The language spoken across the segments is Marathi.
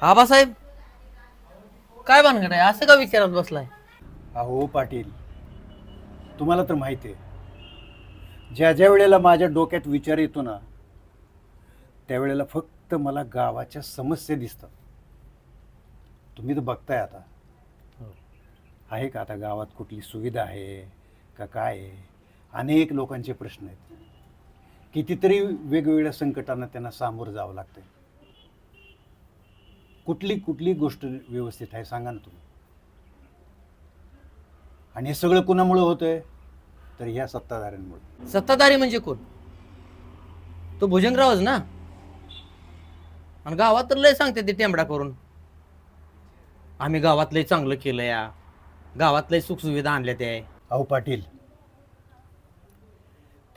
आबासाहेब काय भानगड आहे असं का विचारत बसलाय? अहो पाटील, तुम्हाला तर माहिती आहे, ज्या ज्या वेळेला माझ्या डोक्यात विचार येतो ना, त्यावेळेला फक्त मला गावाच्या समस्या दिसतात. तुम्ही तर बघताय आता, आहे का आता गावात कुठली सुविधा आहे का काय आहे? अनेक लोकांचे प्रश्न आहेत. कितीतरी वेगवेगळ्या संकटांना त्यांना सामोरं जावं लागतंय. कुठली कुठली गोष्ट व्यवस्थित आहे सांगा ना तुम्ही. आणि हे सगळं कुणामुळे होतंय? तर ह्या सत्ताधाऱ्यांमुळे. सत्ताधारी म्हणजे कोण? तो भुजंगरावच ना. आणि गावात तर लय सांगते ते टेंबडा करून, आम्ही गावात लय चांगलं केलं या, गावात लय सुखसुविधा आणल्या त्या. अहो पाटील,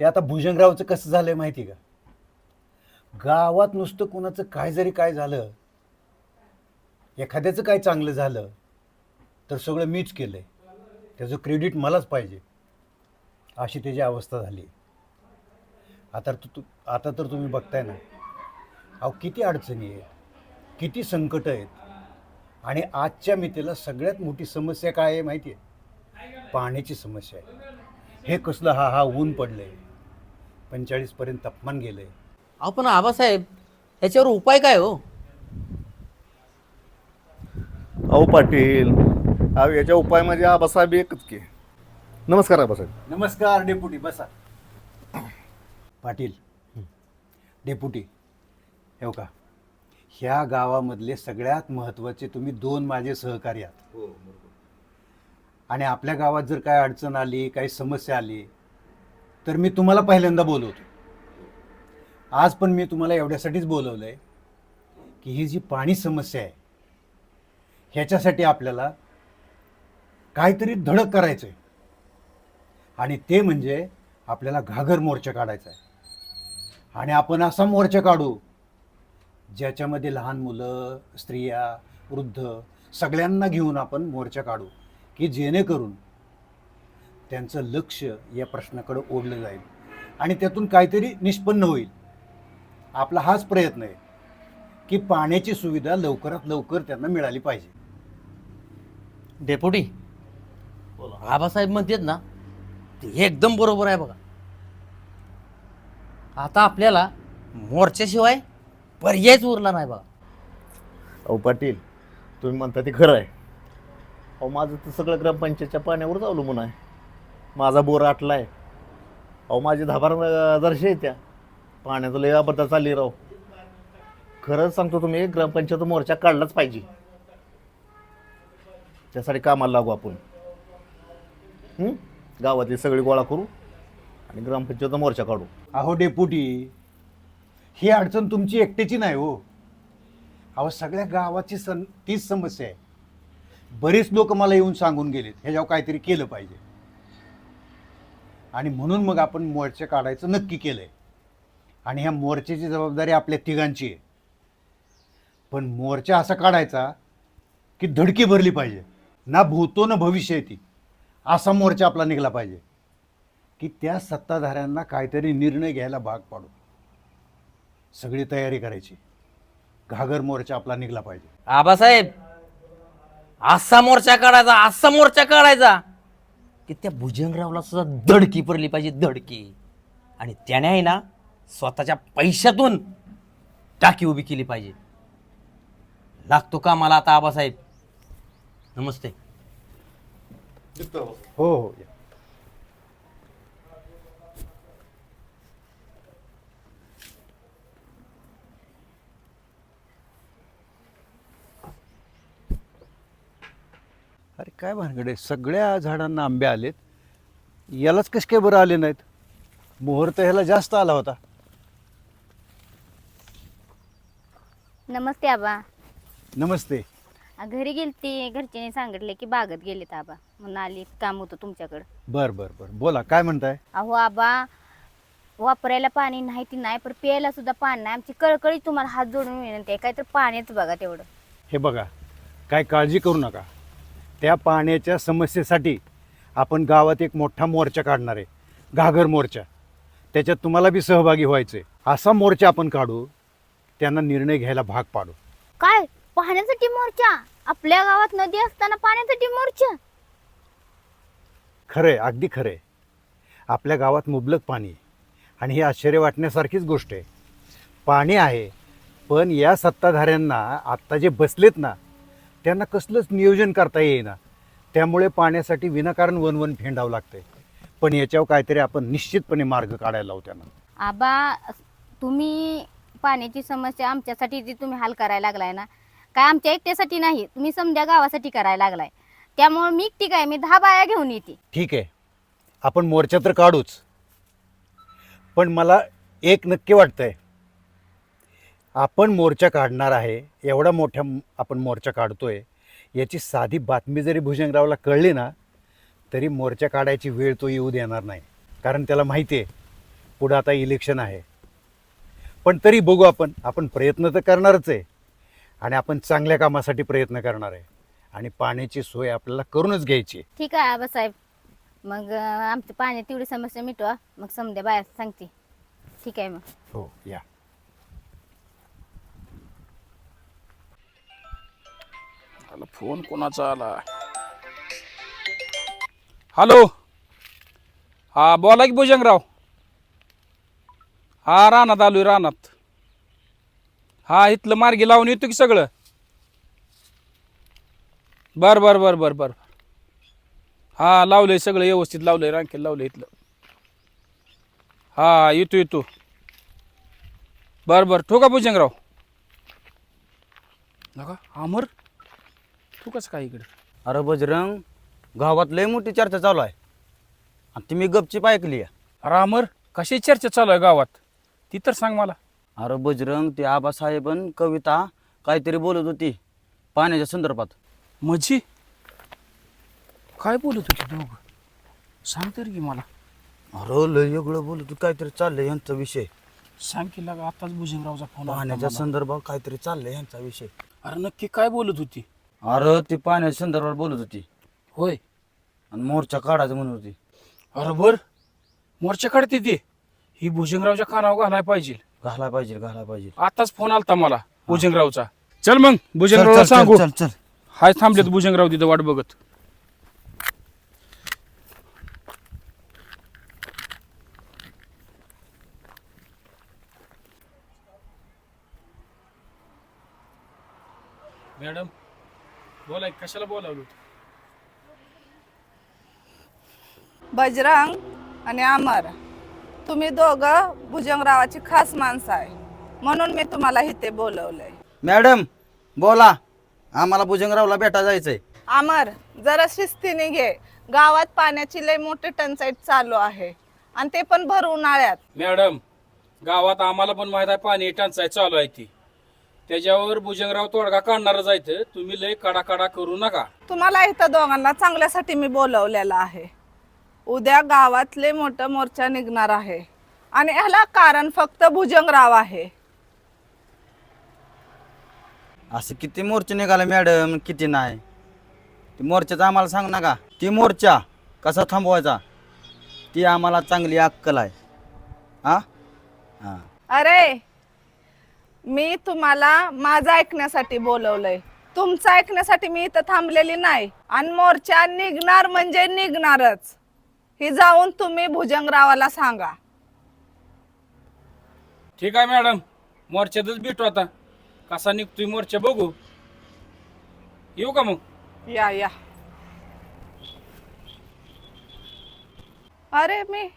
ते आता भुजंगरावचं कसं झालंय माहिती का? गावात नुसतं कोणाचं काय जरी काय झालं, एखाद्याचं काय चांगलं झालं तर सगळं मीच केलंय, त्याचं क्रेडिट मलाच पाहिजे, अशी त्याची अवस्था झाली. आता तर तुम्ही बघताय ना, अहो किती अडचणी आहेत, किती संकट आहेत. आणि आजच्या मितीला सगळ्यात मोठी समस्या काय आहे माहिती आहे? पाण्याची समस्या आहे. हे कसलं हा ऊन पडलंय, 45पर्यंत तापमान गेलंय. अहो पण आबासाहेब याच्यावर उपाय काय हो? अहो पाटील, अहो याच्या उपाय म्हणजे आबासाहेब एकच की. नमस्कार आबासाहेब. नमस्कार डेपुटी, बसा. पाटील डेपुटी, हो का, ह्या गावामधले सगळ्यात महत्त्वाचे तुम्ही दोन माझे सहकारी आहात. आणि आपल्या गावात जर काय अडचण आली, काही समस्या आली तर मी तुम्हाला पहिल्यांदा बोलवतो. आज पण मी तुम्हाला एवढ्यासाठीच बोलवलं आहे की ही जी पाणी समस्या आहे ह्याच्यासाठी आपल्याला काहीतरी धडक करायचं आहे. आणि ते म्हणजे आपल्याला घागर मोर्चा काढायचा आहे. आणि आपण असा मोर्चा काढू ज्याच्यामध्ये लहान मुलं, स्त्रिया, वृद्ध सगळ्यांना घेऊन आपण मोर्चा काढू की जेणेकरून त्यांचं लक्ष या प्रश्नाकडे ओढलं जाईल आणि त्यातून काहीतरी निष्पन्न होईल. आपला हाच प्रयत्न आहे की पाण्याची सुविधा लवकरात लवकर त्यांना मिळाली पाहिजे. डेपुटी, आबासाहेब म्हणतात ना ते एकदम बरोबर आहे बघा. आता आपल्याला मोर्चाशिवाय पर्यायच उरला नाही बघा. अहो पाटील, तुम्ही म्हणता ते खरं आहे. अहो माझं तर सगळं ग्रामपंचायतच्या पाण्यावरच अवलंबून आहे. माझा बोर आटला आहे. अहो माझे 10-12 दर्शे येत्या पाण्याचं लय अपघात चालली राव. खरंच सांगतो, तुम्ही ग्रामपंचायत मोर्चा काढलाच पाहिजे. त्यासाठी कामाला लागू आपण. गावातली सगळी गोळा करू आणि ग्रामपंचायत मोर्चा काढू. अहो डेपुटी, ही अडचण तुमची एकट्याची नाही हो. अहो सगळ्या गावाची तीच समस्या आहे. बरेच लोक मला येऊन सांगून गेलेत ह्याच्यावर काहीतरी केलं पाहिजे. आणि म्हणून मग आपण मोर्चा काढायचं नक्की केलंय. आणि ह्या मोर्चाची जबाबदारी आपल्या तिघांची आहे. पण मोर्चा असा काढायचा की धडकी भरली पाहिजे, ना भूतो ना भविष्य येते असा मोर्चा आपला निघाला पाहिजे की त्या सत्ताधाऱ्यांना काहीतरी निर्णय घ्यायला भाग पाडू. सगळी तयारी करायची. घागर मोर्चा आपला निघाला पाहिजे. आबासाहेब असा मोर्चा काढायचा, असा मोर्चा काढायचा की त्या भुजंगरावला सुद्धा धडकी पडली पाहिजे, धडकी. आणि त्याने आहे ना स्वतःच्या पैशातून टाकी उभी केली पाहिजे. लागतो का मला आता आबासाहेब? नमस्ते. हो हो या. अरे काय भानगड आहे, सगळ्या झाडांना आंबे आलेत, यालाच कसे काय बरं आले नाहीत? मोहर तर ह्याला जास्त आला होता. नमस्ते आबा. नमस्ते. घरी गेलती, घरच्याने सांगितले की बागेत गेलेत आबा, म्हणून आली, काम होतं तुमच्याकडं. बर बर बर, बोला काय म्हणताय? अहो आबा, वापरायला पाणी नाही ती नाही, पण प्यायला सुद्धा पाणी नाही. आमची कळकळी तुम्हाला हात जोडून विनंती आहे, काहीतरी पाण्याचं बघा तेवढं. हे बघा, काय काळजी करू नका. त्या पाण्याच्या समस्येसाठी आपण गावात एक मोठा मोर्चा काढणार आहे, घागर मोर्चा. त्याच्यात तुम्हाला बी सहभागी व्हायचं आहे. असा मोर्चा आपण काढू, त्यांना निर्णय घ्यायला भाग पाडू. काय पाण्यासाठी मोर्चा? आपल्या गावात नदी असताना पाण्यासाठी मोर्चा? खरंय, अगदी खरंय. आपल्या गावात मुबलक पाणी आहे. आणि ही आश्चर्य वाटण्यासारखीच गोष्ट आहे. पाणी आहे, पण या सत्ताधाऱ्यांना आत्ता जे बसलेत ना, त्यांना कसलंच नियोजन करता येईना. त्यामुळे पाण्यासाठी विनाकारण वन फेंडावं लागतंय. पण याच्यावर काहीतरी आपण निश्चितपणे मार्ग काढायला लावू त्यांना. आबा, तुम्ही पाण्याची समस्या आमच्यासाठी जी तुम्ही हल करायला लागलाय ना, काय आमच्या एकट्यासाठी नाही, तुम्ही समजा गावासाठी करायला लागलाय. त्यामुळे मी ठीक आहे, मी 10 बाया घेऊन येते. ठीक आहे, आपण मोर्चा तर काढूच. पण मला एक नक्की वाटतंय, आपण मोर्चा काढणार आहे, एवढा मोठा आपण मोर्चा काढतोय, याची साधी बातमी जरी भुजंगरावला कळली ना, तरी मोर्चा काढायची वेळ तो येऊ देणार नाही. कारण त्याला माहिती आहे पुढं आता इलेक्शन आहे. पण तरी बघू, आपण प्रयत्न तर करणारच आहे. आणि आपण चांगल्या कामासाठी प्रयत्न करणार आहे. आणि पाण्याची सोय आपल्याला करूनच घ्यायची. ठीक आहे आबासाहेब, मग आमची पाण्याची तेवढी समस्या मिटवा, मग समजा बाया सांगते. ठीक आहे मग. हो, या. फोन कोणाचा आला? हॅलो, हा बोला की भुजंगराव. हा, रानात आलोय, रानात. हा, इथलं मार्गी लावून येतो की सगळं. बर बर बर बर बर. हा, लावलंय सगळं व्यवस्थित लावलंय, रांकेल लावलंय इथलं. हा, येतो. बर बर, ठो का भुजंगराव? नका अमर, तू कसं काय इकडे? अरे बजरंग, गावात लय मोठी चर्चा चालू आहे आणि ती मी गपचीप ऐकली आहे. अरे अमर, कशी चर्चा चालू आहे गावात ती तर सांग मला. अरे बजरंग, ते आबासाहेबन कविता काहीतरी बोलत होती पाण्याच्या संदर्भात. म्हणजे काय बोलत होती दोघं? सांग तरी की मला. अरे लय वेगळं बोलत होती, काहीतरी चाललंय यांचा विषय. सांग की लागा, आताच भुजंगरावचा फोन आला पाण्याच्या मला. संदर्भात काहीतरी चाललंय यांचा विषय. अरे नक्की काय बोलत होती? अरे ती पाण्याच्या संदर्भात बोलत होती होय. आणि मोर्चा काढायचं म्हणत होती. अरे बर, मोर्चा काढते ती. ही भुजंगरावच्या कानावर घालाय पाहिजे. घाला पाहिजे. आताच फोन आलता मला भुजंगरावचा. चल मग भुजंगरावला चल, सांगू. चल, चल, चल. हाय, थांबलेत भुजंगराव तिथं वाट बघत. मॅडम बोला, कशाला बोलावलं? बजरंग आणि अमर, तुम्ही दोघं भुजंगरावाची खास माणसं आहे, म्हणून मी तुम्हाला इथे बोलवलंय. मॅडम बोला, आम्हाला भुजंगरावला भेटा जायचंय. अमर, जरा शिस्तीने घे. गावात पाण्याची लय मोठी टंचाई चालू आहे, आणि ते पण भर उन्हाळ्यात. मॅडम, गावात आम्हाला पण माहित आहे पाणी टंचाई चालू आहे ती. त्याच्यावर भुजंगराव तोडगा काढणारच आहे. तुम्ही लय काढा करू नका. तुम्हाला इथं दोघांना चांगल्यासाठी मी बोलवलेलं आहे. उद्या गावात लय मोठं मोर्चा निघणार आहे, आणि ह्याला कारण फक्त भुजंगराव आहे. असं किती मोर्चे निघाले मॅडम, किती नाही. ती मोर्चाचं आम्हाला सांग नका. ती मोर्चा कसा थांबवायचा ती आम्हाला चांगली अक्कल आहे. हा हा. अरे, मी तुम्हाला माझं ऐकण्यासाठी बोलवलंय, तुमचं ऐकण्यासाठी मी इथं थांबलेली नाही. आणि मोर्चा निघणार म्हणजे निघणारच, हे जाऊन तुम्ही भुजंगरावाला सांगा. ठीक आहे मॅडम, मोर्चातच भेटू आता. कसा निघतोय मोर्चा बघू. येऊ का मग? या. अरे, मी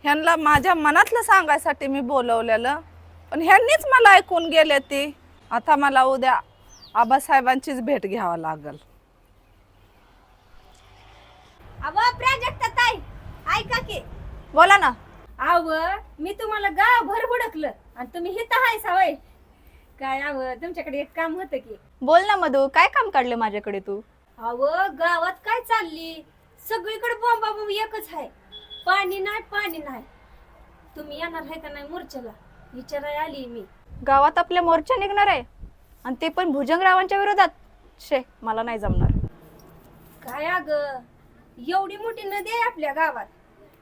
ह्यांना माझ्या मनातलं सांगायसाठी मी बोलवलेलं, पण ह्यांनीच मला ऐकून गेले. ती आता मला उद्या आबासाहेबांचीच भेट घ्यावं लागल. ऐका की. बोला ना. मी तुम्हाला गावभर हुडकलं आणि तुम्ही हिथं हाय सवय काय? तुमच्याकडे एक काम होतं की. बोल ना मधू, काय काम काढले माझ्याकडे तू? गावात काय चालली? सगळीकडे बोंबाबोंब एकच आहे, पाणी नाही. तुम्ही येणार आहे का नाही मोर्चाला विचाराय आली मी. गावात आपल्या मोर्चा निघणार आहे आणि ते पण भुजंगरावांच्या विरोधात? मला नाही जमणार. काय एवढी मोठी नदी आहे आपल्या गावात,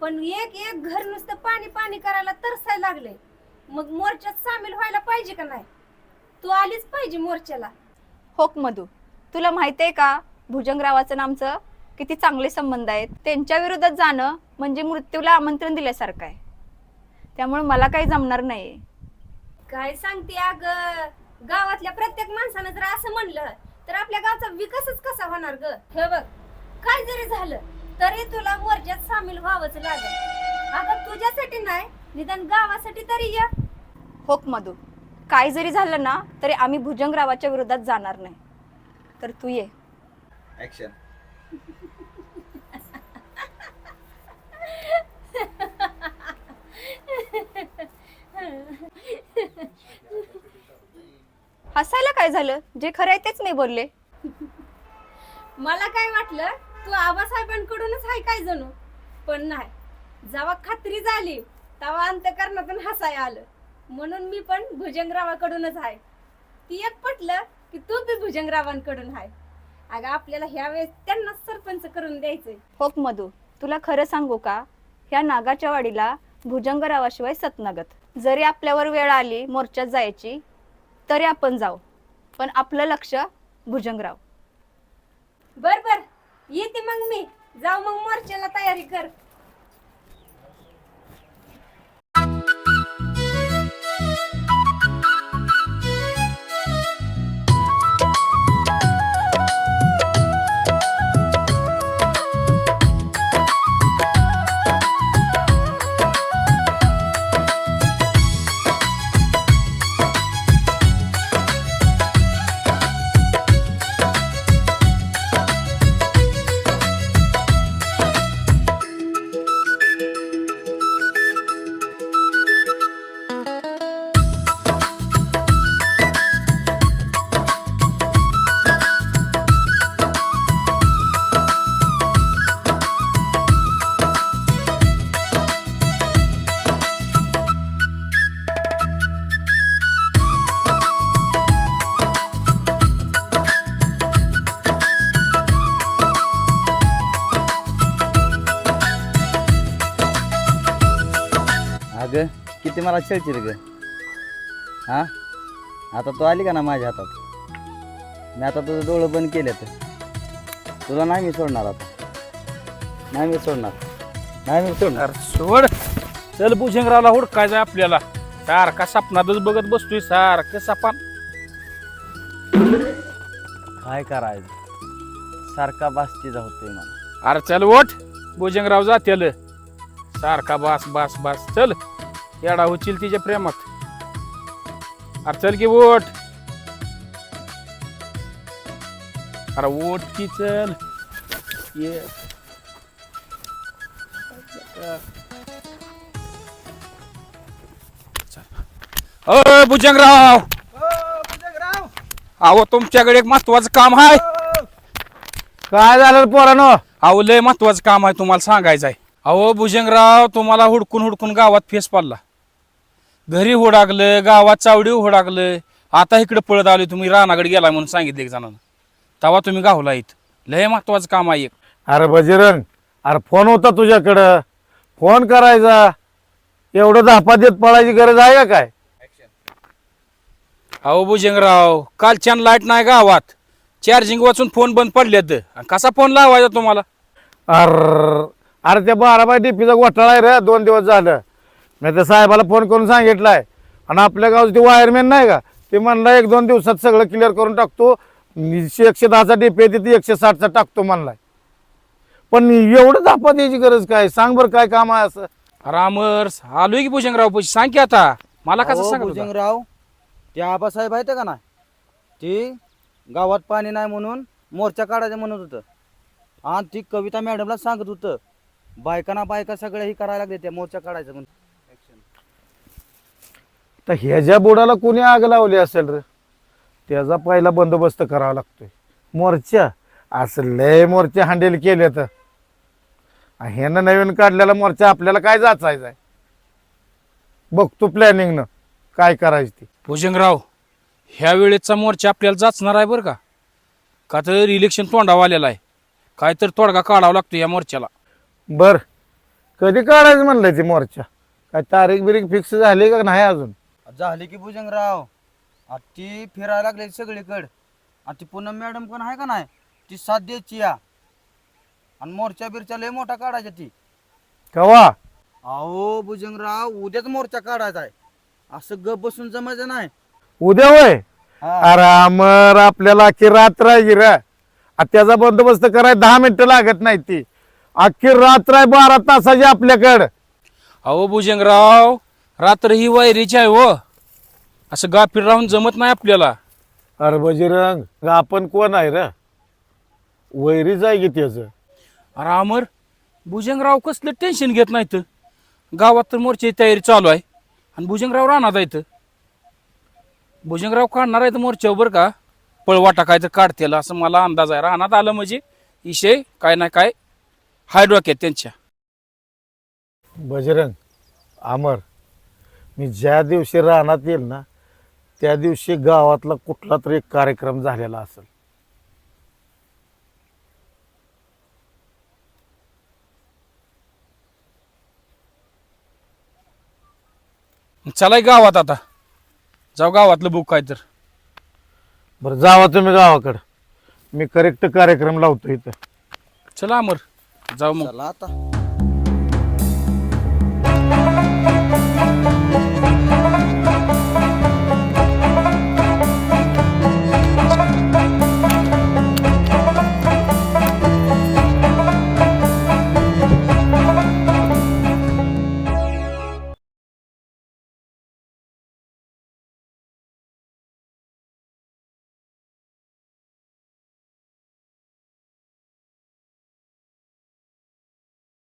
पण एक घर नुसतं पाणी करायला तरसायला लागले. मग मोर्चात सामील व्हायला पाहिजे का नाही? तू आलीच पाहिजे मोर्चाला. होक मधू, तुला माहिती आहे का भुजंगरावाचं आणि आमचं किती चांगले संबंध आहेत. त्यांच्या विरोधात जाणं म्हणजे मृत्यूला आमंत्रण दिल्यासारखं आहे. त्यामुळे मला काही जमणार नाही. काय सांगते अग, गावातल्या प्रत्येक माणसानं जर असं म्हणलं तर आपल्या गावचा विकासच कसा होणार ग. हे बघ, काय जरी झालं तरी तुला मोर्चात सामील व्हावंच लागेल. अगं तुझ्यासाठी नाही, निदान गावासाठी तरी या. होक मधू, काय जरी झालं ना तरी आम्ही भुजंगरावाच्या विरोधात जाणार नाही. तर तू ये. ऍक्शन. हसायला काय झालं? जे खरं आहे तेच मी बोलले. मला काय वाटलं तू आबासाहेबांकडूनच आहे काय जणू, पण नाही. जेव्हा खात्री झाली तेव्हा अंतकरणातून हसाय आलं. म्हणून मी पण भुजंगरावाकडूनच आहे. ती एक पटलं की तू बी भुजंगरावांकडून आहे. अगं आपल्याला ह्या वेळेस त्यांना सरपंच करून द्यायचंय. होक मधू, तुला खरं सांगू का, ह्या नागाच्या वाडीला भुजंगरावाशिवाय सतनगत. जरी आपल्यावर वेळ आली मोर्चात जायची तरी आपण जाऊ, पण आपलं लक्ष भुजंगराव. बर बर, येते मग मी. जाऊ मग मोर्चाला तयारी कर. अगं किती मला चिडचिड ग. हा, आता तू आली का ना माझ्या हातात, मी आता तुझं डोळं बंद केलं तर तुला नाही मी सोडणार. आता नाही मी सोडणार, नाही मी सोडणार. अरे सोड, चल भुजंगरावला हुडकायचं आपल्याला. सारखा सपनातच बघत बसतोय, सारखं सपन. काय करायचं, सारखा बास्ती होतोय मला. अरे चल ओठ, भुजंगराव जातेल. सारखा बास बास बास. चल, येडा होशील तिच्या प्रेमात. अरे चल की ओठ. अरे ओठ की चल ये. अ भुजंगराव, अहो तुमच्याकडे एक महत्वाचं काम आहे. काय झालं पोरानो? अहो लय महत्वाचं काम आहे, तुम्हाला सांगायचं आहे. अहो भुजंगराव, तुम्हाला हुडकून हुडकून गावात फेस पडला. घरी हुडाकलं, गावात चावडी हुडाकलं. आता इकडे पळत आले तुम्ही, रानाकडे गेला म्हणून सांगितले एक जणांना. तेव्हा तुम्ही गावला येत. लय महत्वाचं काम आहे एक. अरे बजरंग, अरे फोन होता तुझ्याकडं, फोन करायचा. एवढं धापा देत पळायची गरज आहे का काय? अहो भुजंगराव, कालच्यान लाईट नाही गावात. चार्जिंग वाचून फोन बंद पडल्यात. कसा फोन लावायचा तुम्हाला? अरे अरे त्या 12 डीपीचा घोटाळा आहे रे. 2 दिवस झालं मी त्या साहेबाला फोन करून सांगितलंय. आणि आपल्या गावचं ते वायरमॅन नाही का, ते म्हणला 1-2 दिवसात सगळं क्लिअर करून टाकतो. 110चा डीपी आहे तिथे 160चा टाकतो म्हणलाय. पण एवढं धापा द्यायची गरज काय? सांग बरं काय काम आहे असं? रामर्स आलोय की भुजंगराव पैसे. सांग की आता मला कसं अहो, सांग. भुजंगराव, ते आबासाहेब आहेत का ना, ते गावात पाणी नाही म्हणून मोर्चा काढायचं म्हणत होतं. आणि ती कविता मॅडमला सांगत होतं, बायका सगळ्या ही करायला लागले त्या मोर्चा काढायचं म्हणून. तर ह्याच्या बुडाला कोणी आग लावली असेल रे? त्याचा पहिला बंदोबस्त करावा लागतोय. मोर्चा असं लय मोर्चे हँडल केले तर ह्यानं नवीन काढलेला मोर्चा आपल्याला काय जाचायचा आहे? बघतो प्लॅनिंगनं काय करायचं ते. भुजंगराव, ह्या वेळेचा मोर्चा आपल्याला जाचणार आहे बरं का. का तर इलेक्शन तोंडावर आलेला आहे. काय तर तोडगा काढावा लागतो या मोर्चाला. बर, कधी काढायचं म्हणलंय ते मोर्चा? काय तारीख बिरीख फिक्स झाली का नाही अजून? झाली की भुजंगराव, ती फिरायला लागले सगळीकडे. आणि ती पूनम मॅडम पण आहे का नाही, ती साथ द्यायची या. आणि मोर्चा बिरचा लय मोठा काढायचा ती. कवा अहो भुजंगराव, उद्याच मोर्चा काढायचा आहे. असं गप बसून जमायचं नाही. उद्या होय हा. अरे अमर आपल्याला अख्खी रात्र आहे गिरा आ त्याचा बंदोबस्त करायला 10 मिनिटं लागत नाही ती अख्खी रात्र आहे 12 तासाची आपल्याकडं. अहो भुजंगराव, रात्र ही वैरीची आहे हो. असं गाफीर राहून जमत नाही आपल्याला. अरे बजरंग आपण कोण आहे रे वैरीच आहे की त्याचं. अरे अमर, भुजंगराव कसलं टेन्शन घेत नाहीत. गावात तर मोर्चाची तयारी चालू आहे आणि भुजंगराव राहणार आहेत. भुजंगराव काढणार आहेत मोर्चावर बरं का. पळवाटा काय तर काढतेला असं मला अंदाज आहे. रानात आलं म्हणजे विषय काय ना काय हाय डोक्यात त्यांच्या. बजरंग अमर मी ज्या दिवशी रानात येईल ना त्या दिवशी गावातला कुठला तरी एक कार्यक्रम झालेला असेल. चला गावात आता, जाऊ गावातलं बुक काय तर. बरं जावा तुम्ही गावाकडं, मी करेक्ट कार्यक्रम लावतो इथं. चला अमर, जाऊ मग. चला आता.